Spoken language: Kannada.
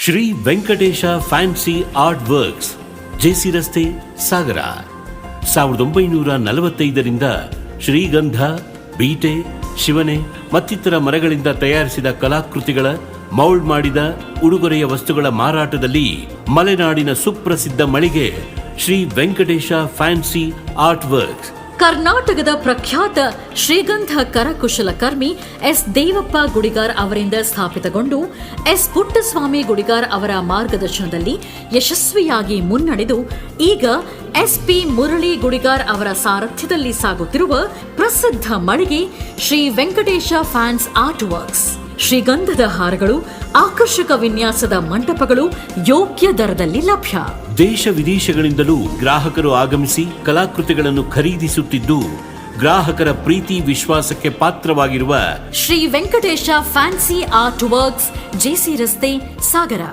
Shri Venkatesha fancy art works, JC ರಸ್ತೆ, ಸಾಗರ. 1945ರಿಂದ ಶ್ರೀಗಂಧ, ಬೀಟೆ, ಶಿವನೆ ಮತ್ತಿತರ ಮರಗಳಿಂದ ತಯಾರಿಸಿದ ಕಲಾಕೃತಿಗಳ ಮೌಲ್ಡ್ ಮಾಡಿದ ಉಡುಗೊರೆಯ ವಸ್ತುಗಳ ಮಾರಾಟದಲ್ಲಿ ಮಲೆನಾಡಿನ ಸುಪ್ರಸಿದ್ಧ ಮಳಿಗೆ Shri Venkatesha fancy art works. ಕರ್ನಾಟಕದ ಪ್ರಖ್ಯಾತ ಶ್ರೀಗಂಧ ಕರಕುಶಲಕರ್ಮಿ ಎಸ್ ದೇವಪ್ಪ ಗುಡಿಗಾರ್ ಅವರಿಂದ ಸ್ಥಾಪಿತಗೊಂಡು ಎಸ್ ಪುಟ್ಟಸ್ವಾಮಿ ಗುಡಿಗಾರ್ ಅವರ ಮಾರ್ಗದರ್ಶನದಲ್ಲಿ ಯಶಸ್ವಿಯಾಗಿ ಮುನ್ನಡೆದು ಈಗ ಎಸ್ ಪಿ ಮುರಳಿ ಗುಡಿಗಾರ್ ಅವರ ಸಾರಥ್ಯದಲ್ಲಿ ಸಾಗುತ್ತಿರುವ ಪ್ರಸಿದ್ಧ ಮಳಿಗೆ Shri Venkatesha fancy art works. ಶ್ರೀಗಂಧದ ಹಾರಗಳು, ಆಕರ್ಷಕ ವಿನ್ಯಾಸದ ಮಂಟಪಗಳು ಯೋಗ್ಯ ದರದಲ್ಲಿ ಲಭ್ಯ. ದೇಶ ವಿದೇಶಗಳಿಂದಲೂ ಗ್ರಾಹಕರು ಆಗಮಿಸಿ ಕಲಾಕೃತಿಗಳನ್ನು ಖರೀದಿಸುತ್ತಿದ್ದು, ಗ್ರಾಹಕರ ಪ್ರೀತಿ ವಿಶ್ವಾಸಕ್ಕೆ ಪಾತ್ರವಾಗಿರುವ Shri Venkatesha fancy art works, JC ರಸ್ತೆ, ಸಾಗರ.